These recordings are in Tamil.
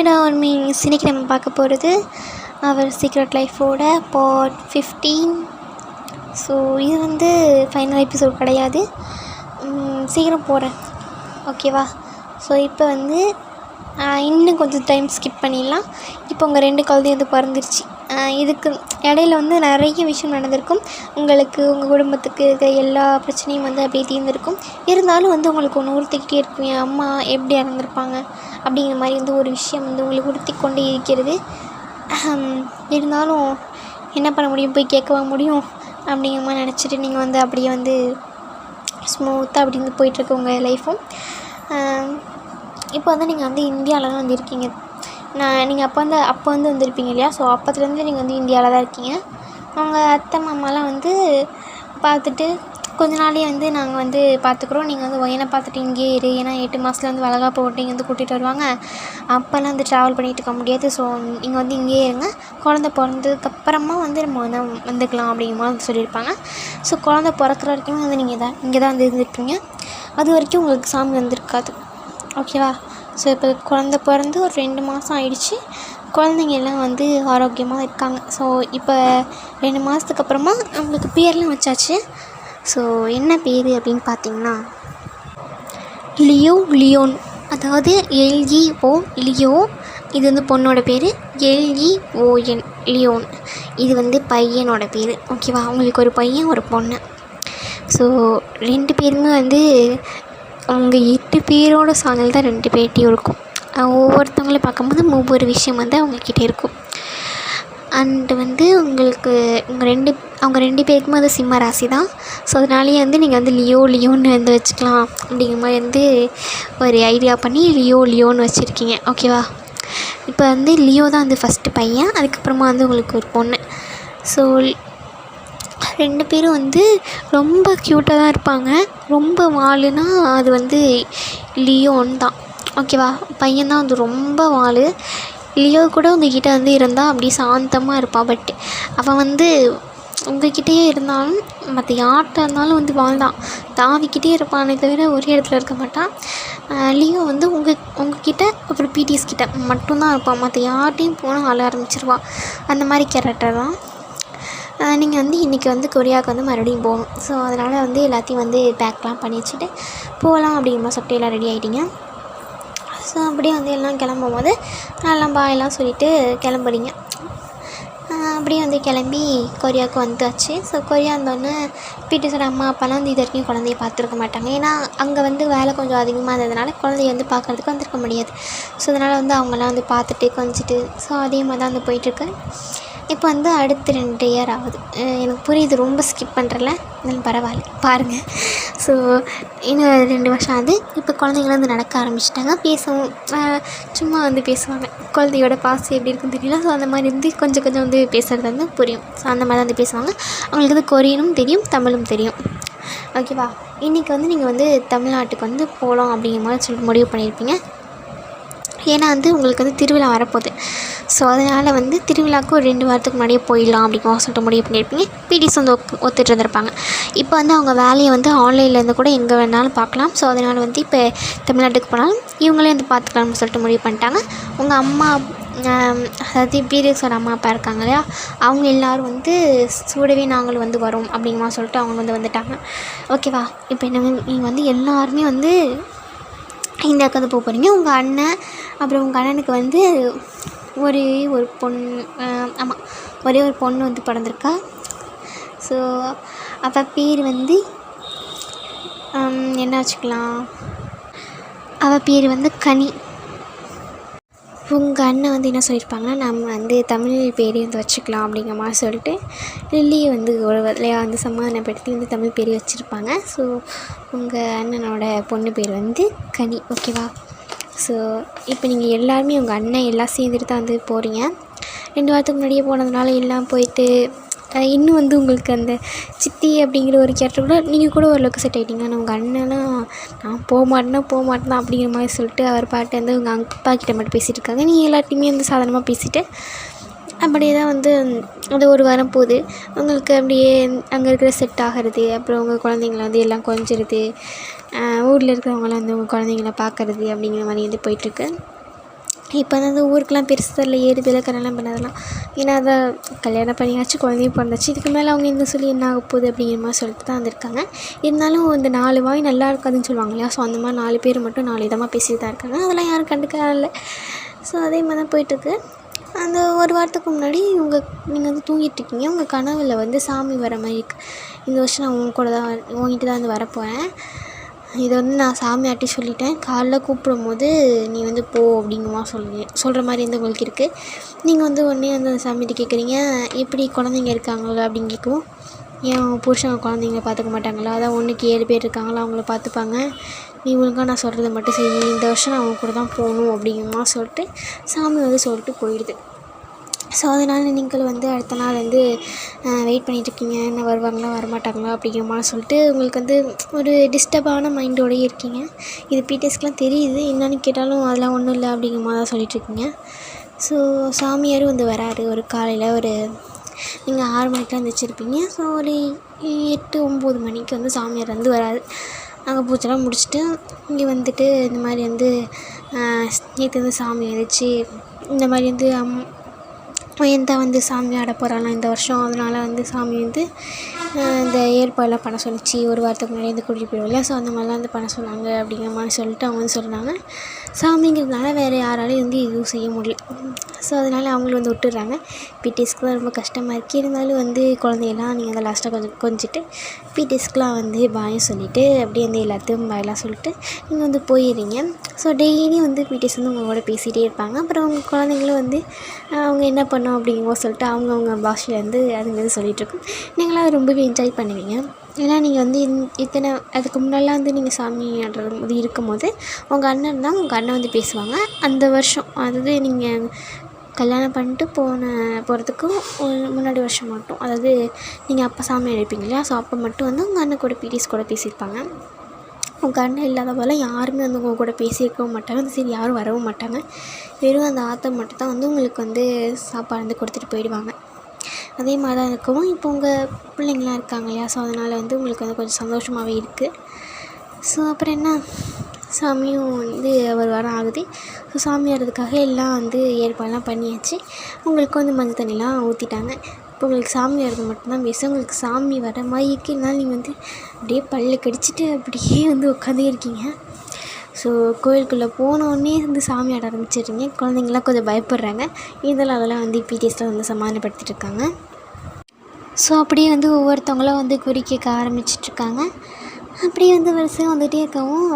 ஹாய்டா ஒரு இன்னைக்கு நம்ம பார்க்க போகிறது அவர் சீக்ரெட் லைஃபோட பார்ட் 15. ஸோ இது வந்து ஃபைனல் எபிசோட் கிடையாது, சீக்கிரம் போகிறேன், ஓகேவா? ஸோ இப்போ வந்து இன்னும் கொஞ்சம் டைம் ஸ்கிப் பண்ணிடலாம். இப்போ உங்கள் 2 குழந்தையும் வந்து பிறந்துருச்சு. இதுக்கு இடையில வந்து நிறைய விஷயம் நடந்திருக்கும். உங்களுக்கு உங்கள் குடும்பத்துக்கு இருக்க எல்லா பிரச்சனையும் வந்து அப்படியே தீர்ந்துருக்கும். இருந்தாலும் வந்து உங்களுக்கு ஒன்று உறுத்திக்கிட்டே இருக்கும், என் அம்மா எப்படி இறந்துருப்பாங்க அப்படிங்கிற மாதிரி வந்து ஒரு விஷயம் வந்து உங்களுக்கு உறுத்தி கொண்டே இருக்கிறது. இருந்தாலும் என்ன பண்ண முடியும், போய் கேட்கவா முடியும் அப்படிங்கிற மாதிரி நினச்சிட்டு நீங்கள் வந்து அப்படியே வந்து ஸ்மூத்தாக அப்படி வந்து போயிட்டுருக்கு உங்கள் லைஃப்பும். இப்போ வந்து நீங்கள் வந்து இந்தியாவில் தான் வந்து இருக்கீங்க. நீங்கள் அப்போ வந்து வந்திருப்பீங்க இல்லையா? ஸோ அப்போத்துலேருந்து நீங்கள் வந்து இந்தியாவில் தான் இருக்கீங்க. அவங்க அத்தை மாமாலாம் வந்து பார்த்துட்டு கொஞ்ச நாளே வந்து நாங்கள் வந்து பார்த்துக்குறோம், நீங்கள் வந்து ஒயனை பார்த்துட்டு இங்கேயே இரு, ஏன்னா 8 மாதத்துல வந்து வளகாப்பு ஓட்டி இங்கே வந்து கூட்டிகிட்டு வருவாங்க, அப்போல்லாம் வந்து ட்ராவல் பண்ணிகிட்டு இருக்க முடியாது. ஸோ நீங்கள் வந்து இங்கேயே இருங்க, குழந்த பிறந்ததுக்கப்புறமா வந்து நம்ம வந்து வந்துக்கலாம் அப்படிங்கிற மாதிரி சொல்லியிருப்பாங்க. ஸோ குழந்த பிறக்கிற வரைக்கும் வந்து நீங்கள் இங்கே தான் வந்து இருந்துருப்பீங்க. அது வரைக்கும் உங்களுக்கு சாமி வந்திருக்காது, ஓகேவா? ஸோ இப்போ குழந்த பிறந்து ஒரு 2 மாதம் ஆயிடுச்சு. குழந்தைங்க எல்லாம் வந்து ஆரோக்கியமாக இருக்காங்க. ஸோ இப்போ 2 மாதத்துக்கு அப்புறமா அவங்களுக்கு பேர்லாம் வச்சாச்சு. ஸோ என்ன பேர் அப்படின்னு பார்த்தீங்கன்னா லியோன், அதாவது LEO லியோ. இது வந்து பொண்ணோட பேர், LEON லியோன். இது வந்து பையனோட பேர், ஓகேவா? அவங்களுக்கு ஒரு பையன் ஒரு பொண்ணு. ஸோ 2 பேருமே வந்து அவங்க 8 பேரோட சாயல் தான் 2 பேர்ட்டையும் இருக்கும். ஒவ்வொருத்தவங்களும் பார்க்கும்போது ஒவ்வொரு விஷயம் வந்து அவங்கக்கிட்ட இருக்கும். அண்டு வந்து உங்களுக்கு அவங்க 2 பேருக்குமே வந்து சிம்ம ராசி தான். ஸோ அதனாலேயே வந்து நீங்கள் வந்து லியோன்னு வந்து வச்சுக்கலாம் அப்படிங்கிற மாதிரி வந்து ஒரு ஐடியா பண்ணி லியோன்னு வச்சுருக்கீங்க, ஓகேவா? இப்போ வந்து லியோ தான் வந்து ஃபஸ்ட்டு பையன், அதுக்கப்புறமா வந்து உங்களுக்கு ஒரு பொண்ணு. ஸோ 2 பேரும் வந்து ரொம்ப க்யூட்டாக தான் இருப்பாங்க. ரொம்ப வாளுனா அது வந்து லியோன் தான், ஓகேவா? பையன் தான் வந்து ரொம்ப வாள். லியோ கூட உங்ககிட்ட வந்து இருந்தால் அப்படியே சாந்தமாக இருப்பான். பட் அவன் வந்து உங்கள்கிட்டயே இருந்தாலும் மற்ற யார்கிட்ட இருந்தாலும் வந்து வாழ்ந்தான் தாவிக்கிட்டே இருப்பானே தவிர ஒரே இடத்துல இருக்க மாட்டான். லியோ வந்து உங்ககிட்ட அப்புறம் பிடிஎஸ் கிட்ட மட்டும்தான் இருப்பான், மற்ற யார்கிட்டையும் போனால் ஆள ஆரம்பிச்சிருவான். அந்த மாதிரி கேரக்டர் தான். நீங்கள் வந்து இன்றைக்கி வந்து கொரியாவுக்கு வந்து மறுபடியும் போகணும். ஸோ அதனால் வந்து எல்லாத்தையும் வந்து பேக்லாம் பண்ணி வச்சுட்டு போகலாம் அப்படிங்கிற மாதிரி சொல்லிட்டு எல்லாம் ரெடி ஆகிட்டிங்க. ஸோ அப்படியே வந்து எல்லாம் கிளம்பும் போது எல்லாம் பாயெல்லாம் சொல்லிவிட்டு கிளம்புறீங்க. அப்படியே வந்து கிளம்பி கொரியாவுக்கு வந்தாச்சு. ஸோ கொரியா வந்தோடனே பிடிஎஸோட அம்மா அப்பாலாம் வந்து இது வரைக்கும் குழந்தைய பார்த்துருக்க மாட்டாங்க. ஏன்னா அங்கே வந்து வேலை கொஞ்சம் அதிகமாக இருந்ததுனால குழந்தைய வந்து பார்க்குறதுக்கு வந்திருக்க முடியாது. ஸோ அதனால் வந்து அவங்களாம் வந்து பார்த்துட்டு கொஞ்சிட்டு ஸோ அதே மாதிரி தான் வந்து போயிட்டுருக்கு. இப்போ வந்து அடுத்து 2 இயர் ஆகுது. எனக்கு புரியுது, ரொம்ப ஸ்கிப் பண்ணுறல, இருந்தாலும் பரவாயில்ல, பாருங்கள். ஸோ இன்னும் 2 வருஷம் ஆகுது. இப்போ குழந்தைங்களாம் வந்து நடக்க ஆரம்பிச்சிட்டாங்க, பேசவும் சும்மா வந்து பேசுவாங்க. குழந்தையோட பாசம் எப்படி இருக்குன்னு தெரியல. ஸோ அந்த மாதிரி வந்து கொஞ்சம் வந்து பேசுகிறது வந்து புரியும். ஸோ அந்த மாதிரி தான் வந்து பேசுவாங்க. அவங்களுக்கு வந்து கொரியனும் தெரியும், தமிழும் தெரியும், ஓகேவா? இன்றைக்கி வந்து நீங்கள் வந்து தமிழ்நாட்டுக்கு வந்து போகலாம் அப்படிங்கிற மாதிரி சொல்லிட்டு முடிவு பண்ணியிருப்பீங்க. ஏன்னா வந்து உங்களுக்கு வந்து திருவிழா வரப்போகுது. ஸோ அதனால் வந்து திருவிழாவுக்கு ஒரு 2 வாரத்துக்கு முன்னாடியே போயிடலாம் அப்படிங்கிற சொல்லிட்டு முடிவு பண்ணியிருப்பீங்க. பிடிஎஸ் வந்து ஒத்துட்டு இருந்திருப்பாங்க. இப்போ வந்து அவங்க வேலையை வந்து ஆன்லைன்லேருந்து கூட எங்கே வேணாலும் பார்க்கலாம். ஸோ அதனால் வந்து இப்போ தமிழ்நாட்டுக்கு போனாலும் இவங்களே வந்து பார்த்துக்கலாம்னு சொல்லிட்டு முடிவு பண்ணிட்டாங்க. உங்கள் அம்மா, அதாவது பிடிஎஸோட அம்மா அப்பா இருக்காங்க இல்லையா, அவங்க எல்லோரும் வந்து கூடவே நாங்களும் வந்து வரோம் அப்படிங்கிற மாதிரி சொல்லிட்டு அவங்க வந்து வந்துட்டாங்க, ஓகேவா? இப்போ என்ன, நீங்கள் வந்து எல்லாருமே வந்து இந்தியாவுக்கு வந்து போக போகிறீங்க. உங்கள் அண்ணன் அப்புறம் உங்கள் அண்ணனுக்கு வந்து ஒரே ஒரு பொண்ணு வந்து பிறந்திருக்கா. ஸோ அவள் பேர் வந்து என்ன வச்சுக்கலாம், அவள் பேர் வந்து கனி. உங்கள் அண்ணன் வந்து என்ன சொல்லியிருப்பாங்கன்னா, நம்ம வந்து தமிழ் பேர் வந்து வச்சுக்கலாம் அப்படிங்கிற மாதிரி சொல்லிட்டு லில்லியை வந்து ஒரு வழியாக வந்து சமாதானப்படுத்தி வந்து தமிழ் பேர் வச்சுருப்பாங்க. ஸோ உங்கள் அண்ணனோட பொண்ணு பேர் வந்து கனி, ஓகேவா? ஸோ இப்போ நீங்கள் எல்லாருமே உங்கள் அண்ணன் எல்லாம் சேர்ந்துட்டு தான் வந்து போகிறீங்க. 2 வாரத்துக்கு முன்னாடியே போனதுனால எல்லாம் போயிட்டு இன்னும் வந்து உங்களுக்கு அந்த சித்தி அப்படிங்கிற ஒரு கேரக்டர் கூட நீங்கள் கூட ஓரளவுக்கு செட் ஆகிட்டீங்க. ஆனால் உங்கள் அண்ணன்லாம் நான் போக மாட்டேன் அப்படிங்கிற மாதிரி சொல்லிட்டு அவர் பாட்டு வந்து உங்கள் அப்பா கிட்ட மட்டும் பேசிகிட்டு இருக்காங்க. நீங்கள் எல்லாத்தையுமே வந்து சாதாரணமாக பேசிவிட்டு அப்படியே தான் வந்து அது 1 வாரம் போகுது. உங்களுக்கு அப்படியே அங்கே இருக்கிற செட் ஆகிறது, அப்புறம் உங்கள் குழந்தைங்கள வந்து எல்லாம் கொஞ்சிறது, ஊரில் இருக்கிறவங்களாம் வந்து உங்கள் குழந்தைங்கள பார்க்குறது அப்படிங்கிற மாதிரி வந்து போயிட்டுருக்கு. இப்போ வந்து ஊருக்கெலாம் பெருசு தெரியல, 7 பேரில் கல்யாணம் பண்ணதெல்லாம். ஏன்னா அதை கல்யாணம் பண்ணியாச்சு, குழந்தையும் பிறந்தாச்சு, இதுக்கு மேலே அவங்க என்ன சொல்லி என்ன ஆக போகுது அப்படிங்கிற மாதிரி சொல்லிட்டு தான் வந்திருக்காங்க. இருந்தாலும் இந்த 4 வாய் நல்லா இருக்காதுன்னு சொல்லுவாங்க இல்லையா, ஸோ அந்த மாதிரி 4 பேர் மட்டும் 4 விதமாக பேசிட்டு தான் இருக்காங்க. அதெல்லாம் யாரும் கண்டுக்க இல்லை. ஸோ அதே மாதிரி தான் போயிட்டுருக்கு. அந்த ஒரு வாரத்துக்கு முன்னாடி நீங்கள் வந்து தூங்கிட்டுருக்கீங்க, உங்கள் கனவில் வந்து சாமி வர மாதிரி இருக்குது. இந்த வருஷம் நான் உங்க கூட தான் உங்ககிட்ட தான் வந்து வரப்போகிறேன், இதை வந்து நான் சாமியாட்டி சொல்லிட்டேன், காலைல கூப்பிடும்போது நீ வந்து போ அப்படிங்கம்மா சொல்கிற மாதிரி வந்து உங்களுக்கு இருக்குது. நீங்கள் வந்து உடனே வந்து அந்த சாமிகிட்ட கேட்குறீங்க, எப்படி குழந்தைங்க இருக்காங்களா அப்படின்னு கேட்கவும், ஏன் புருஷன் குழந்தைங்கள பார்த்துக்க மாட்டாங்களா, அதான் 1க்கு 7 பேர் இருக்காங்களா, அவங்கள பார்த்துப்பாங்க, நீ ஒழுங்காக நான் சொல்கிறத மட்டும் செய், இந்த வருஷம் நான் அவங்க கூட தான் போகணும் அப்படிங்கம்மா சொல்லிட்டு சாமி வந்து சொல்லிட்டு போயிடுது. ஸோ அதனால் நீங்கள் வந்து அடுத்த நாள் வந்து வெயிட் பண்ணிகிட்ருக்கீங்க, என்ன வருவாங்களா வரமாட்டாங்களா அப்படிங்கிற மாதிரி சொல்லிட்டு உங்களுக்கு வந்து ஒரு டிஸ்டர்பான மைண்டோடையே இருக்கீங்க. இது பிடிஎஸ்க்கெலாம் தெரியுது, என்னென்னு கேட்டாலும் அதெல்லாம் ஒன்றும் இல்லை அப்படிங்கிற மாதிரி தான் சொல்லிகிட்ருக்கீங்க. ஸோ சாமியாரும் வந்து வராரு. ஒரு காலையில் ஒரு நீங்கள் 6 மணிக்கெலாம் எழுந்திரிச்சிருப்பீங்க. ஸோ ஒரு 8-9 மணிக்கு வந்து சாமியார் வந்து வராரு. நாங்கள் பூஜைலாம் முடிச்சுட்டு இங்கே வந்துட்டு இந்த மாதிரி வந்து நேற்று வந்து சாமி எழுந்திரிச்சி இந்த மாதிரி வந்து எந்த வந்து சாமி ஆட போகிறாலாம் இந்த வருஷம், அதனால் வந்து சாமி வந்து இந்த ஏற்பாடெலாம் பண்ண சொல்லிச்சு, ஒரு வாரத்துக்கு முன்னாடி வந்து கூட்டிகிட்டு போயிடுவோம் இல்லையா, ஸோ அந்த மாதிரிலாம் வந்து பண்ண சொன்னாங்க அப்படிங்கிற மாதிரி சொல்லிட்டு அவங்க வந்து சொன்னாங்க. சாமிங்கிறதுனால வேறு யாராலையும் வந்து எதுவும் செய்ய முடியல. ஸோ அதனால் அவங்களும் வந்து விட்டுடுறாங்க. பிடிஎஸ்க்கு தான் ரொம்ப கஷ்டமாக இருக்குது. இருந்தாலும் வந்து குழந்தையெல்லாம் நீங்கள் அதை லாஸ்ட்டாக கொஞ்சிட்டு பிடிஎஸ்க்குலாம் வந்து பாயம் சொல்லிவிட்டு அப்படியே வந்து எல்லாத்தையும் பாயெல்லாம் சொல்லிட்டு நீங்கள் வந்து போயிடுறீங்க. ஸோ டெய்லியும் வந்து பிடிஎஸ் வந்து உங்களோட பேசிகிட்டே இருப்பாங்க. அப்புறம் உங்கள் குழந்தைங்களும் வந்து அவங்க என்ன பண்ணோம் அப்படிங்கோ சொல்லிட்டு அவங்கவுங்க பாஷையில் வந்து அது மாதிரி சொல்லிகிட்ருக்கோம். நீங்களாம் ரொம்பவே என்ஜாய் பண்ணுவீங்க. ஏன்னா நீங்கள் வந்து அதுக்கு முன்னெல்லாம் வந்து நீங்கள் சாமி ஆடுறது இருக்கும்போது உங்கள் அண்ணன் தான் உங்கள் அண்ணன் வந்து பேசுவாங்க. அந்த வருஷம் அதாவது நீங்கள் கல்யாணம் பண்ணிட்டு போகிறதுக்கும் ஒரு முன்னாடி வருஷம் மட்டும், அதாவது நீங்கள் அப்போ சாமி அழைப்பீங்க இல்லையா, ஸோ அப்போ மட்டும் வந்து உங்கள் அண்ணன் கூட பிடிஎஸ் கூட பேசியிருப்பாங்க. உங்கள் அண்ணன் இல்லாத போல் யாருமே வந்து உங்கள் கூட பேசியிருக்கவும் மாட்டாங்க, அந்த சரி யாரும் வரவும் மாட்டாங்க. வெறும் அந்த ஆற்றை மட்டும் தான் வந்து உங்களுக்கு வந்து சாப்பாடு வந்து கொடுத்துட்டு போயிடுவாங்க. அதே மாதிரி தான் இருக்கவும் இப்போ உங்கள் பிள்ளைங்களாம் இருக்காங்க இல்லையா, ஸோ அதனால் வந்து உங்களுக்கு வந்து கொஞ்சம் சந்தோஷமாகவே இருக்குது. ஸோ அப்புறம் என்ன, சாமியும் வந்து ஒரு வாரம் ஆகுது. ஸோ சாமி வர்றதுக்காக எல்லாம் வந்து ஏற்பாடெல்லாம் பண்ணியாச்சு. உங்களுக்கு வந்து மஞ்சள் தண்ணிலாம் ஊற்றிட்டாங்க. இப்போ உங்களுக்கு சாமி வர்றது மட்டும்தான் பேசும். உங்களுக்கு சாமி வர மாதிரி இருக்குனால நீங்கள் வந்து அப்படியே பல்ல கடிச்சிட்டு அப்படியே வந்து உட்காந்தே இருக்கீங்க. ஸோ கோயிலுக்குள்ளே போனோடனே வந்து சாமி ஆட ஆரம்பிச்சிடுறீங்க. குழந்தைங்களாம் கொஞ்சம் பயப்படுறாங்க. அதெல்லாம் வந்து பிடிஎஸ்லாம் வந்து சமாதானப்படுத்திட்டு இருக்காங்க. ஸோ அப்படியே வந்து ஒவ்வொருத்தவங்களும் வந்து குறி கேட்க ஆரம்பிச்சிட்ருக்காங்க. அப்படியே வந்து வரிசையாக வந்துகிட்டே இருக்கவும்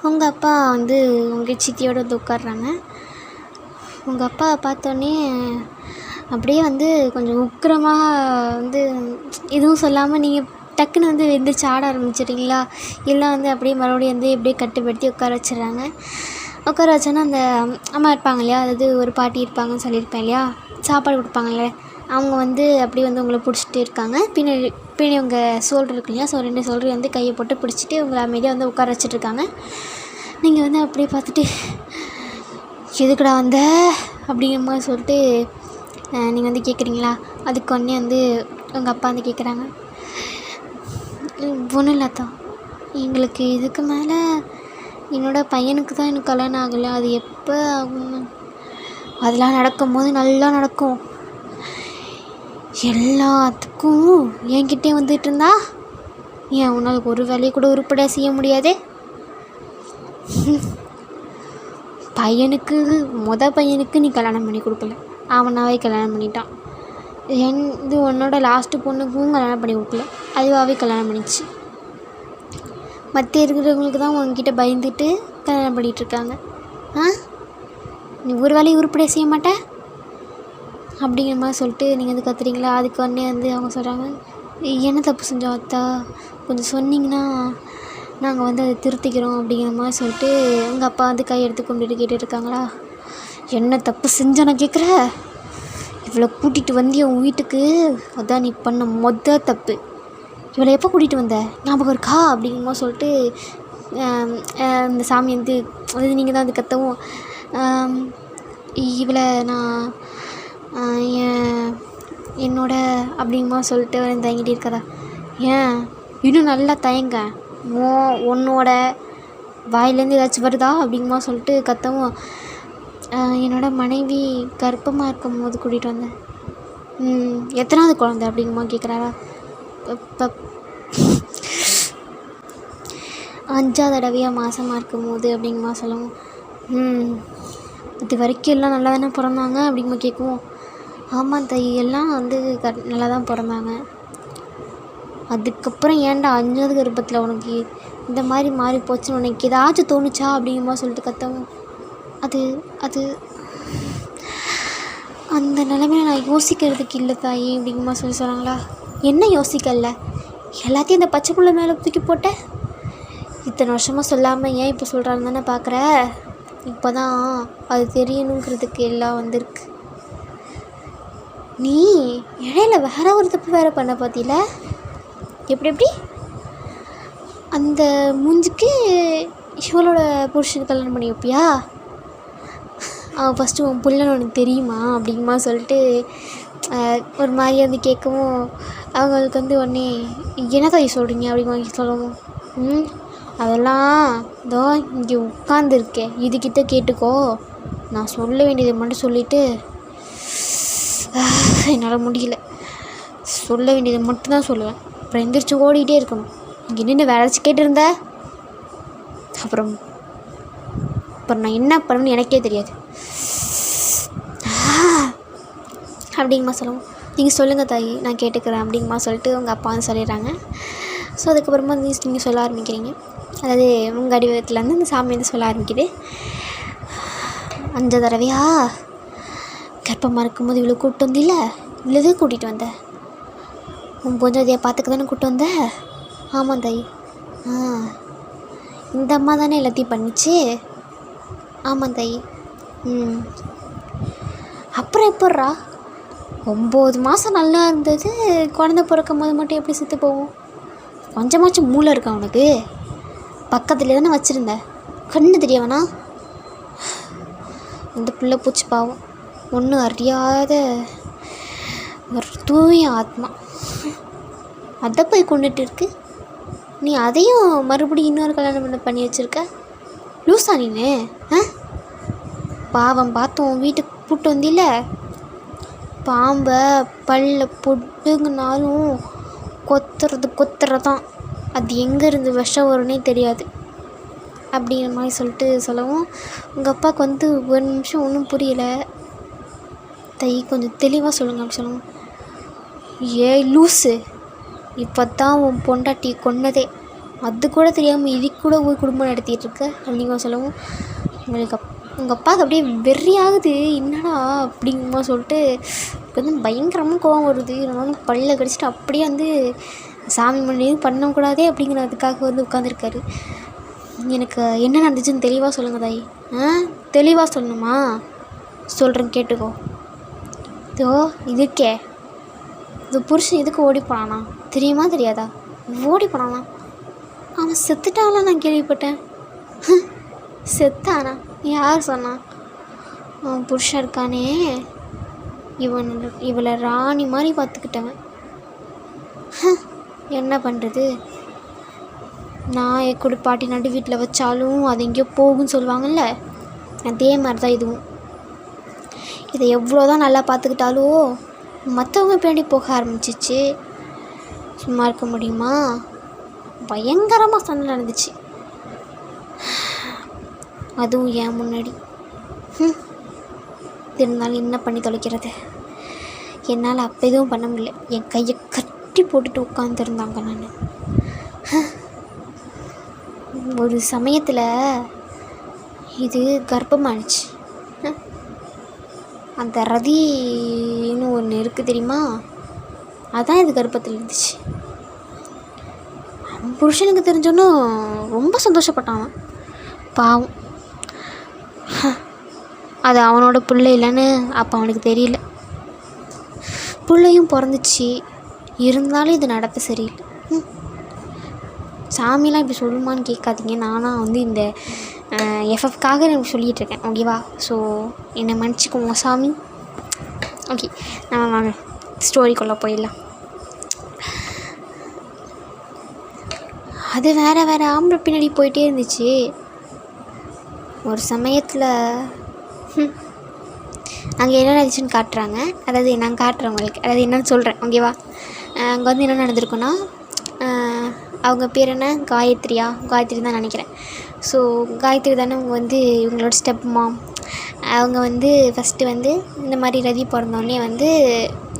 உங்கள் அப்பா வந்து உங்கள் சித்தியோடு வந்து உட்காடுறாங்க. உங்கள் அப்பா பார்த்தோன்னே அப்படியே வந்து கொஞ்சம் உக்கிரமாக வந்து எதுவும் சொல்லாமல் நீங்கள் டக்குன்னு வந்து எந்திரிச்சு ஆட ஆரம்பிச்சிட்டிங்களா, எல்லாம் வந்து அப்படியே மறுபடியும் வந்து எப்படியே கட்டுப்படுத்தி உட்கார வச்சிடுறாங்க. உட்கார வச்சோன்னா அந்த அம்மா இருப்பாங்க இல்லையா, அதாவது ஒரு பாட்டி இருப்பாங்கன்னு சொல்லியிருப்பேன் இல்லையா, சாப்பாடு கொடுப்பாங்கள்ல, அவங்க வந்து அப்படியே வந்து உங்களை பிடிச்சிட்டு இருக்காங்க. பின்னாடி உங்கள் சோல்டர் இருக்கு இல்லையா, ஸோ 2 சோல்டர் வந்து கையை போட்டு பிடிச்சிட்டு உங்களை அமைதியாக வந்து உட்கார வச்சிட்ருக்காங்க. நீங்கள் வந்து அப்படியே பார்த்துட்டு எதுக்குடா வந்த அப்படிங்கிற மாதிரி சொல்லிட்டு நீங்கள் வந்து கேட்குறீங்களா. அதுக்கு உடனே வந்து உங்கள் அப்பா வந்து கேட்குறாங்க, ஒன்றும் இல்லாதான், எங்களுக்கு இதுக்கு மேலே என்னோடய பையனுக்கு தான் எனக்கு கல்யாணம் ஆகலை, அது எப்போ ஆகும், அதெல்லாம் நடக்கும்போது நல்லா நடக்கும், எல்லாத்துக்கும் என்கிட்டே வந்துட்டு இருந்தா ஏன் உன்னால் ஒரு வேலையை கூட உருப்படியாக செய்ய முடியாதே. பையனுக்கு நீ கல்யாணம் பண்ணி கொடுக்கல, அவனாவே கல்யாணம் பண்ணிட்டான். இது உன்னோட லாஸ்ட்டு பொண்ணுக்கும் கல்யாணம் பண்ணி கொடுக்கல, அதுவாகவே கல்யாணம் பண்ணிச்சு. மற்ற இருக்கிறவங்களுக்கு தான் உங்ககிட்ட பயந்துட்டு கல்யாணம் பண்ணிகிட்ருக்காங்க. நீ ஒரு வேலையை உருப்படியாக செய்ய மாட்டேன் அப்படிங்கிற மாதிரி சொல்லிட்டு நீங்கள் வந்து கத்துறீங்களா. அதுக்கு உடனே வந்து அவங்க சொல்கிறாங்க, என்ன தப்பு செஞ்சோம் அத்தா, கொஞ்சம் சொன்னிங்கன்னா நாங்கள் வந்து அதை திருத்திக்கிறோம் அப்படிங்கிற மாதிரி சொல்லிட்டு உங்கள் அப்பா வந்து கையெடுத்து கும்பிட்டு கேட்டுட்ருக்காங்களா. என்ன தப்பு செஞ்சேன்னு கேட்குற, இவளை கூட்டிகிட்டு வந்திய உன் வீட்டுக்கு, அதான் நீ பண்ண தப்பு, இவளை எப்போ கூட்டிகிட்டு வந்த ஞாபகம் இருக்கா அப்படிங்கிற மாதிரி சொல்லிட்டு இந்த சாமி வந்து அது நீங்கள் தான் வந்து கத்தவும், இவளை நான் என்னோட அப்படிங்கம்மா சொல்லிட்டு தயங்கிட்டே இருக்காதா. ஏன் இன்னும் நல்லா தயங்க, உன்னோட வாயிலேருந்து ஏதாச்சும் வருதா அப்படிங்கம்மா சொல்லிட்டு கத்தவும், என்னோடய மனைவி கர்ப்பமாக இருக்கும் போது கூட்டிகிட்டு வந்தேன். எத்தனாவது குழந்தை அப்படிங்கம்மா கேட்குறாரா? இப்போ 5வது தடவையாக மாதமாக இருக்கும்போது அப்படிங்கம்மா சொல்லவும், இது வரைக்கும் எல்லாம் நல்லா தானே பிறந்தாங்க அப்படிங்கம்மா கேட்குவோம். ஆமாம் தாயி, எல்லாம் வந்து நல்லா தான் பிறந்தாங்க. அதுக்கப்புறம் ஏன்டா 5வது கர்ப்பத்தில் உனக்கு இந்த மாதிரி மாறி போச்சுன்னு உனக்கு ஏதாச்சும் தோணுச்சா அப்படிங்கம்மா சொல்லிட்டு கத்தவும், அது அது அந்த நிலைமையில நான் யோசிக்கிறதுக்கு இல்லை தாயி அப்படிங்கம்மா சொன்னாங்களா. என்ன யோசிக்கல? எல்லாத்தையும் இந்த பச்சை புள்ள மேலே தூக்கி போட்டேன். இத்தனை வருஷமாக சொல்லாமல் ஏன் இப்போ சொல்கிறான்னு தானே பார்க்குற? இப்போ தான் அது தெரியணுங்கிறதுக்கு எல்லாம் வந்திருக்கு. நீ இடையில வேற ஒரு தப்பு வேறு பண்ண பார்த்தில? எப்படி அந்த மூஞ்சிக்கு இவளோட புருஷனுக்கு கல்யாணம் பண்ணி வைப்பியா? அவன் ஃபஸ்ட்டு உன் புள்ளன்னு உனக்கு தெரியுமா அப்படிங்கம்மா சொல்லிட்டு ஒரு மாதிரி வந்து கேட்கவும், அவங்களுக்கு வந்து உடனே என்ன தாய் சொல்கிறீங்க அப்படிங்கம்மா சொல்லவும், அதெல்லாம் இதோ இங்கே உட்காந்துருக்கேன், இதுக்கிட்ட கேட்டுக்கோ, நான் சொல்ல வேண்டியதை மட்டும் சொல்லிவிட்டு என்னால் முடியல, சொல்ல வேண்டியதை மட்டும்தான் சொல்லுவேன். அப்புறம் எந்திரிச்சு ஓடிக்கிட்டே இருக்கணும். இங்கே நின்று வேலை கேட்டுருந்த அப்புறம் நான் என்ன பண்ணணும்னு எனக்கே தெரியாது அப்படிங்கம்மா சொல்லவும், நீங்கள் சொல்லுங்கள் தாயி, நான் கேட்டுக்கிறேன் அப்படிங்கம்மா சொல்லிட்டு உங்கள் அப்பா வந்து சொல்லிடுறாங்க. ஸோ அதுக்கப்புறமா நீங்கள் சொல்ல ஆரம்பிக்கிறீங்க. அதாவது உங்கள் அடிவகத்துலேருந்து இந்த சாமி வந்து சொல்ல ஆரம்பிக்குது. 5 தடவையா கர்ப்பமாக இருக்கும்போது இவ்வளோ கூப்பிட்டு வந்தில்ல, இவ்வளோதே கூட்டிகிட்டு வந்தேன். உன் பொஞ்சாதியை பார்த்துக்க தானே கூப்பிட்டு வந்த? ஆமாம் தாயி. இந்த அம்மா தானே எல்லாத்தையும் பண்ணிச்சு? ஆமாம் தாயி. அப்புறம் எப்பட்றா 9 மாதம் நல்லா இருந்தது, குழந்த பிறக்கும் போது மட்டும் எப்படி செத்து போகும்? கொஞ்சமாச்சும் மூளை இருக்கா உனக்கு? பக்கத்துலேயே தானே வச்சுருந்த, கண்ணு தெரியவனா? இந்த பிள்ளை பூச்சி பாவம், ஒன்றும் அறியாத ஒரு தூய ஆத்மா, அதை போய் கொண்டுட்டு இருக்கு. நீ அதையும் மறுபடியும் இன்னொரு கல்யாணம் பண்ணி வச்சுருக்க. லூசா நீனு? பாவம் பார்த்தோம் வீட்டுக்கு கூப்பிட்டு வந்தில்ல, பாம்பை பல்ல பொட்டுங்கனாலும் கொத்துறதான், அது எங்கேருந்து விஷம் வரும்னே தெரியாது அப்படிங்கிற மாதிரி சொல்லிட்டு சொல்லவும், உங்கள் அப்பாவுக்கு வந்து ஒரு நிமிஷம் ஒன்றும் புரியலை. தை கொஞ்சம் தெளிவாக சொல்லுங்கள் அப்படி சொல்லவும், லூஸு, இப்போ தான் உன் பொண்டாட்டி கொன்னதே, அது கூட தெரியாமல் இது கூட ஒரு குடும்பம் நடத்திட்டு இருக்க அப்படிங்க சொல்லவும், உங்கள் அப்பாவுக்கு அப்படியே வெறியாகுது. என்னடா அப்படிங்கம்மா சொல்லிட்டு வந்து பயங்கரமாக கோவம் வருது. இருந்தாலும் பல்ல கடிச்சிட்டு அப்படியே வந்து சாமி மண்ணையும் பண்ணக்கூடாதே அப்படிங்கிறதுக்காக வந்து உட்காந்துருக்காரு. எனக்கு என்ன நடந்துச்சுன்னு தெளிவாக சொல்லுங்கள் தாய். தெளிவாக சொல்லணுமா? சொல்கிறேன் கேட்டுக்கோ. இதோ இதுக்கே இது புருஷன் எதுக்கு ஓடி போனானா தெரியுமா தெரியாதா? ஓடி போனானா? அவன் செத்துட்டான்லாம் நான் கேள்விப்பட்டேன். செத்தானா? யார் சொன்னான்? அவன் புருஷன் இருக்கானே, இவளை ராணி மாதிரி பார்த்துக்கிட்டவன். என்ன பண்ணுறது? நான் குடிப்பாட்டி நடு வீட்டில் வச்சாலும் அது எங்கேயோ போகுன்னு சொல்லுவாங்கள்ல, அதே மாதிரி தான் இதுவும். இதை எவ்வளோதான் நல்லா பார்த்துக்கிட்டாலும் மற்றவங்க பின்னாடி போக ஆரம்பிச்சிச்சு. சும்மா இருக்க முடியுமா? பயங்கரமாக சண்டை நடந்துச்சு, அதுவும் ஏன் முன்னாடி. இருந்தாலும் என்ன பண்ணி தொலைக்கிறது? என்னால் அப்போ எதுவும் பண்ண முடியல. என் கையை கட்டி போட்டுட்டு உட்காந்துருந்தாங்க. நான் ஒரு சமயத்தில் இது கர்ப்பமாகிடுச்சு. அந்த ரதின்னு ஒன்று இருக்குது தெரியுமா, அதான் இது கர்ப்பத்தில் இருந்துச்சு. புருஷனுக்கு தெரிஞ்சோன்னு ரொம்ப சந்தோஷப்பட்டான். பாவம், அது அவனோட பிள்ளை இல்லைன்னு அப்போ அவனுக்கு தெரியல. பிள்ளையும் பிறந்துச்சு, இருந்தாலும் இது நடத்த சரியில்லை. சாமிலாம் இப்படி சொல்லுமான்னு கேட்காதீங்க. நானாக வந்து இந்த எஃப்எஃப்காக நான் சொல்லிகிட்ருக்கேன், ஓகேவா? ஸோ என்னை மன்னிச்சிக்கோங்க சாமி. ஓகே, நம்ம வாங்க ஸ்டோரிக்குள்ளே போயிடலாம். அது வேறு ஆம்பளை பின்னாடி போயிட்டே இருந்துச்சு. ஒரு சமயத்தில் அங்கே என்ன நடந்துச்சுன்னு காட்டுறாங்க. அதாவது நான் காட்டுறேன் உங்களுக்கு, அதாவது என்னென்னு சொல்கிறேன், ஓகேவா. அங்கே வந்து என்ன நடந்திருக்குன்னா, அவங்க பேர் என்ன, காயத்ரி தான் நினைக்கிறேன். ஸோ காயத்ரி தானே அவங்க வந்து இவங்களோட ஸ்டெப் மாம். அவங்க வந்து ஃபஸ்ட்டு வந்து இந்த மாதிரி ரதி பிறந்தோடனே வந்து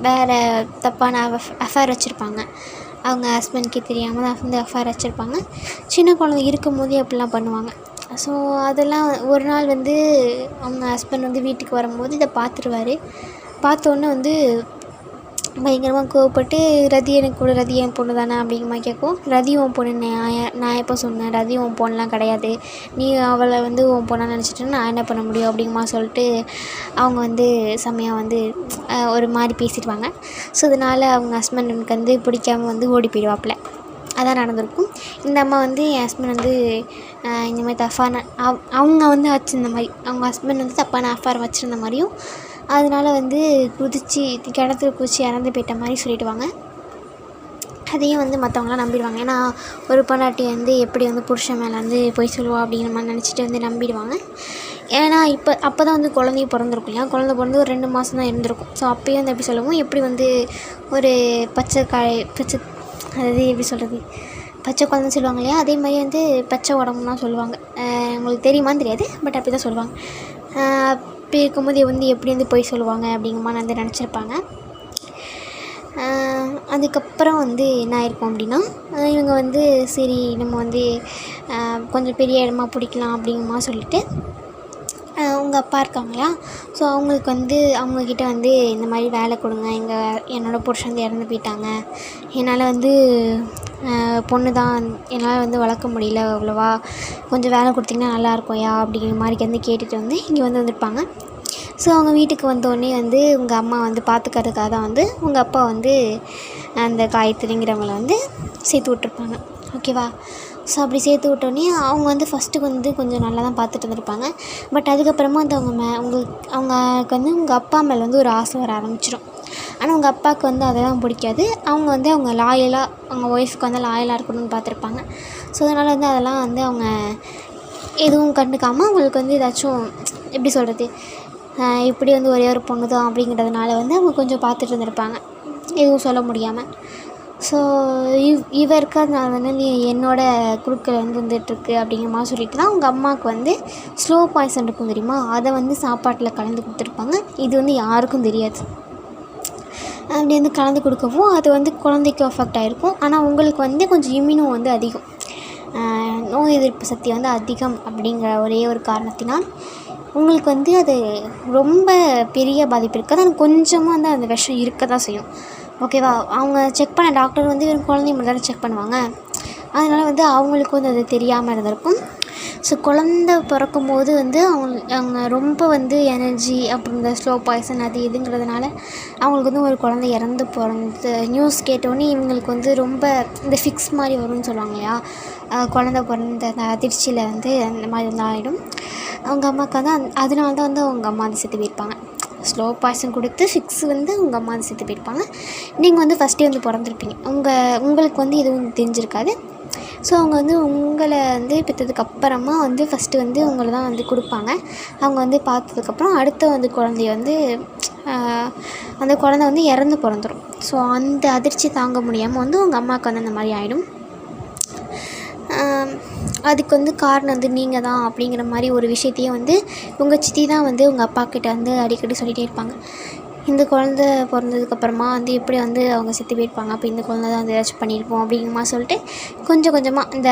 வேறு தப்பான அஃபேர் வச்சுருப்பாங்க. அவங்க ஹஸ்பண்ட்கே தெரியாமல் தான் வந்து அஃபேர் வச்சுருப்பாங்க. சின்ன குழந்தை இருக்கும் போதே அப்படிலாம் பண்ணுவாங்க. ஸோ அதெல்லாம் ஒரு நாள் வந்து அவங்க ஹஸ்பண்ட் வந்து வீட்டுக்கு வரும்போது இதை பார்த்துருவாரு. பார்த்தோன்னே வந்து பயங்கரமாக கோவப்பட்டு, ரதி எனக்கு கூட, ரதி என் பொண்ணு தானே அப்படிங்கிற மாதிரி கேட்கும். ரதி உன் பொண்ணு, நான் எப்போ சொன்னேன், ரதி உன் பொண்ணுலாம் கிடையாது, நீ அவளை வந்து உன் பொண்ணாக நினச்சிட்டு நான் என்ன பண்ண முடியும் அப்படிங்கம்மா சொல்லிட்டு அவங்க வந்து செம்மையாக வந்து ஒரு மாதிரி பேசிடுவாங்க. ஸோ அதனால் அவங்க ஹஸ்பண்டுக்கு வந்து பிடிக்காமல் வந்து ஓடி போயிடுவாப்பில். அதான் நடந்திருக்கும். இந்த அம்மா வந்து என் ஹஸ்பண்ட் வந்து இந்த மாதிரி தப்பான அவங்க வந்து ஆச்சு, இந்த மாதிரி அவங்க ஹஸ்பண்ட் வந்து தப்பான அஃபேர் வச்சுருந்த மாதிரியும், அதனால் வந்து கிணத்துல குதிச்சு இறந்து போயிட்ட மாதிரி சொல்லிவிடுவாங்க. அதையும் வந்து மற்றவங்களாம் நம்பிடுவாங்க. ஏன்னா ஒரு பொண்டாட்டி வந்து எப்படி வந்து புருஷன் மேலே வந்து போய் சொல்லுவா அப்படிங்கிற மாதிரி நினச்சிட்டு வந்து நம்பிடுவாங்க. ஏன்னா அப்போ தான் வந்து குழந்தையும் பிறந்திருக்கும் இல்லையா. குழந்தை பிறந்து ஒரு 2 மாதம் தான் இருந்திருக்கும். ஸோ அப்போயே வந்து எப்படி சொல்லவும், எப்படி வந்து ஒரு பச்சை அதாவது எப்படி சொல்கிறது, பச்சை குழந்தைன்னு சொல்லுவாங்க இல்லையா, அதே மாதிரி வந்து பச்சை உடம்புலாம் சொல்லுவாங்க. உங்களுக்கு தெரியுமான்னு தெரியாது, பட் அப்படி தான் சொல்லுவாங்க. அப்படி இருக்கும்போது வந்து எப்படி வந்து போய் சொல்லுவாங்க அப்படிங்கிற மாதிரி வந்து நினச்சிருப்பாங்க. அதுக்கப்புறம் வந்து என்ன ஆயிருக்கும் அப்படின்னா, இவங்க வந்து சரி நம்ம வந்து கொஞ்சம் பெரிய இடமா பிடிக்கலாம் அப்படிங்கிற மாதிரி சொல்லிவிட்டு அவங்க அப்பா இருக்காங்களா, ஸோ அவங்களுக்கு வந்து அவங்கக்கிட்ட வந்து இந்த மாதிரி வேலை கொடுங்க, என்னோடய புருஷன் வந்து இறந்து போயிட்டாங்க, என்னால் வந்து பொண்ணு தான், என்னால் வந்து வளர்க்க முடியல அவ்வளோவா, கொஞ்சம் வேலை கொடுத்திங்கன்னா நல்லாயிருக்கும்யா அப்படிங்கிற மாதிரி வந்து கேட்டுட்டு வந்து இங்கே வந்து வந்திருப்பாங்க. ஸோ அவங்க வீட்டுக்கு வந்தோடனே வந்து உங்கள் அம்மா வந்து பார்த்துக்கிறதுக்காக தான் வந்து உங்கள் அப்பா வந்து அந்த காயத்ரிங்கிறவங்கள வந்து சேர்த்து விட்ருப்பாங்க, ஓகேவா. ஸோ அப்படி சேர்த்து விட்டோடனே அவங்க வந்து ஃபஸ்ட்டு வந்து கொஞ்சம் நல்லா தான் பார்த்துட்டு இருந்திருப்பாங்க. பட் அதுக்கப்புறமா வந்து அவங்களுக்கு வந்து உங்கள் அப்பா மேலே வந்து ஒரு ஆசை வர ஆரம்பிச்சிடும். ஆனால் உங்கள் அப்பாவுக்கு வந்து அதெல்லாம் பிடிக்காது. அவங்க வந்து அவங்க லாயலாக, அவங்க ஒய்ஃப்க்கு வந்து லாயலாக இருக்கணும்னு பார்த்துருப்பாங்க. ஸோ அதனால் வந்து அதெல்லாம் வந்து அவங்க எதுவும் கண்டுக்காமல் அவங்களுக்கு வந்து ஏதாச்சும் எப்படி சொல்கிறது, இப்படி வந்து ஒரே ஒரு பொண்ணு தான் அப்படிங்கிறதுனால வந்து அவங்க கொஞ்சம் பார்த்துட்டு இருந்திருப்பாங்க, எதுவும் சொல்ல முடியாமல். ஸோ இவ இருக்கிறதுனால வந்து நீ என்னோடய குறுக்கில் வந்து வந்துட்டுருக்கு அப்படிங்கிற மாதிரி சொல்லிட்டு தான் உங்கள் அம்மாவுக்கு வந்து ஸ்லோ பாய்சன் இருக்கும் தெரியுமா, அதை வந்து சாப்பாட்டில் கலந்து கொடுத்துருப்பாங்க. இது வந்து யாருக்கும் தெரியாது. அப்படி வந்து கலந்து கொடுக்கவும் அது வந்து குழந்தைக்கு அஃபெக்ட் ஆகிருக்கும். ஆனால் உங்களுக்கு வந்து கொஞ்சம் இம்யூனும் வந்து அதிகம், நோய் எதிர்ப்பு சக்தி வந்து அதிகம் அப்படிங்கிற ஒரே ஒரு காரணத்தினால் உங்களுக்கு வந்து அது ரொம்ப பெரிய பாதிப்பு இருக்காது. ஆனால் கொஞ்சமாக வந்து அந்த விஷம் இருக்க தான் செய்யும், ஓகேவா. அவங்க செக் பண்ண டாக்டர் வந்து குழந்தைய மட்டும் தானே செக் பண்ணுவாங்க. அதனால் வந்து அவங்களுக்கு வந்து அது தெரியாமல் இருந்திருக்கும். ஸோ குழந்த பிறக்கும்போது வந்து அவங்க ரொம்ப வந்து எனர்ஜி அப்புறம் இந்த ஸ்லோ பாய்சன் அது இதுங்கிறதுனால அவங்களுக்கு வந்து ஒரு குழந்தை இறந்து பிறந்த நியூஸ் கேட்டோன்னே இவங்களுக்கு வந்து ரொம்ப இந்த ஃபிக்ஸ் மாதிரி வரும்னு சொல்லுவாங்க இல்லையா, குழந்த பிறந்த அந்த அதிர்ச்சியில் வந்து அந்த மாதிரி வந்து ஆகிடும். அவங்க அம்மாவுக்கு வந்து அதனால தான் வந்து அவங்க அம்மா அது செத்து போயிருப்பாங்க. ஸ்லோ பாய்சன் கொடுத்து ஃபிக்ஸ் வந்து உங்கள் அம்மா அது செத்து போயிருப்பாங்க. நீங்கள் வந்து ஃபஸ்ட்டே வந்து பிறந்திருப்பீங்க, உங்களுக்கு வந்து எதுவும் தெரிஞ்சிருக்காது. ஸோ அவங்க வந்து உங்களை வந்து பெற்றதுக்கப்புறமா வந்து ஃபஸ்ட்டு வந்து உங்களை தான் வந்து கொடுப்பாங்க. அவங்க வந்து பார்த்ததுக்கப்புறம் அடுத்த வந்து குழந்தைய வந்து அந்த குழந்தை வந்து இறந்து பிறந்துடும். ஸோ அந்த அதிர்ச்சி தாங்க முடியாமல் வந்து உங்கள் அம்மாவுக்கு வந்து அந்த மாதிரி ஆகிடும். அதுக்கு வந்து காரணம் வந்து நீங்கள் தான் அப்படிங்கிற மாதிரி ஒரு விஷயத்தையும் வந்து உங்கள் சித்தி தான் வந்து உங்கள் அப்பாக்கிட்ட வந்து அடிக்கடி சொல்லிகிட்டே இருப்பாங்க. இந்த குழந்த பிறந்ததுக்கப்புறமா வந்து எப்படி வந்து அவங்க செத்து போயிருப்பாங்க, அப்போ இந்த குழந்தை தான் வந்து ஏதாச்சும் பண்ணியிருப்போம் அப்படிங்கிற மாதிரி சொல்லிட்டு கொஞ்சம் கொஞ்சமாக இந்த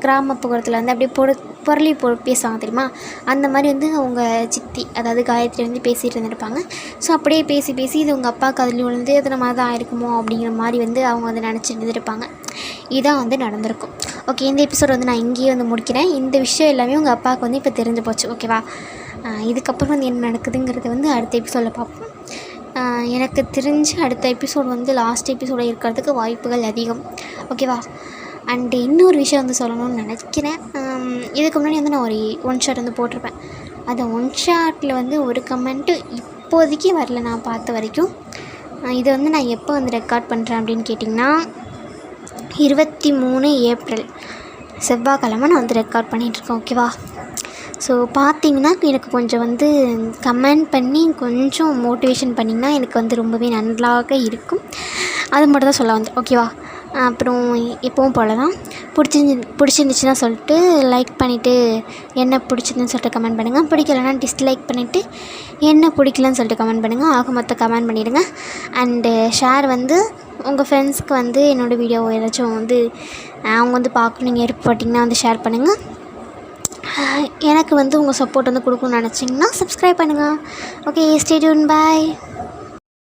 கிராமப்புறத்தில் வந்து அப்படியே புரளி பேசுவாங்க தெரியுமா, அந்த மாதிரி வந்து அவங்க சித்தி அதாவது காயத்ரி வந்து பேசிகிட்டு இருந்திருப்பாங்க. ஸோ அப்படியே பேசி பேசி இது உங்கள் அப்பாவுக்கு அதில் விழுந்து எத்தனை மாதிரி தான் ஆயிருக்குமோ அப்படிங்கிற மாதிரி வந்து அவங்க வந்து நினச்சிட்டு இருந்திருப்பாங்க. இதான் வந்து நடந்திருக்கும். ஓகே, இந்த எபிசோட் வந்து நான் இங்கேயே வந்து முடிக்கிறேன். இந்த விஷயம் எல்லாமே உங்கள் அப்பாவுக்கு வந்து இப்போ தெரிஞ்சு போச்சு, ஓகேவா. இதுக்கப்புறம் வந்து என்ன நடக்குதுங்கிறது வந்து அடுத்த எபிசோடில் பார்ப்போம். எனக்கு தெரிஞ்சு அடுத்த எபிசோட் வந்து லாஸ்ட் எபிசோடில் இருக்கிறதுக்கு வாய்ப்புகள் அதிகம், ஓகேவா. அண்டு இன்னொரு விஷயம் வந்து சொல்லணும்னு நினைக்கிறேன். இதுக்கு முன்னாடி வந்து நான் ஒரு ஒன் ஷாட் வந்து போட்டிருப்பேன். அந்த ஒன் ஷாட்டில் வந்து ஒரு கமெண்ட்டு இப்போதைக்கு வரல நான் பார்த்த வரைக்கும். இதை வந்து நான் எப்போ வந்து ரெக்கார்ட் பண்ணுறேன் அப்படின்னு கேட்டிங்கன்னா 23 ஏப்ரல் செவ்வாய்க்கிழமை நான் வந்து ரெக்கார்ட் பண்ணிகிட்ருக்கேன், ஓகேவா. ஸோ பார்த்தீங்கன்னா எனக்கு கொஞ்சம் வந்து கமெண்ட் பண்ணி கொஞ்சம் மோட்டிவேஷன் பண்ணிங்கன்னா எனக்கு வந்து ரொம்பவே நன்றாக இருக்கும். அது மட்டும் தான் சொல்ல வந்தேன். ஓகேவா? அப்புறம் எப்பவும் போல தான் பிடிச்சிருந்துச்சுன்னா சொல்லிட்டு லைக் பண்ணிவிட்டு என்ன பிடிச்சிருந்துன்னு சொல்லிட்டு கமெண்ட் பண்ணுங்கள். பிடிக்கலைன்னா டிஸ்லைக் பண்ணிவிட்டு என்ன பிடிக்கலன்னு சொல்லிட்டு கமெண்ட் பண்ணுங்கள். ஆக மொத்தம் கமெண்ட் பண்ணிவிடுங்க. அண்டு ஷேர் வந்து உங்கள் ஃப்ரெண்ட்ஸ்க்கு வந்து என்னோடய வீடியோ ஏதாச்சும் வந்து அவங்க வந்து பார்க்கணும் நீங்கள் ஏற்பட்டிங்கன்னா வந்து ஷேர் பண்ணுங்கள். எனக்கு வந்து உங்கள் சப்போர்ட் வந்து கொடுக்கணும்னு நினச்சிங்கன்னா சப்ஸ்கிரைப் பண்ணுங்கள். Okay, stay tune, by.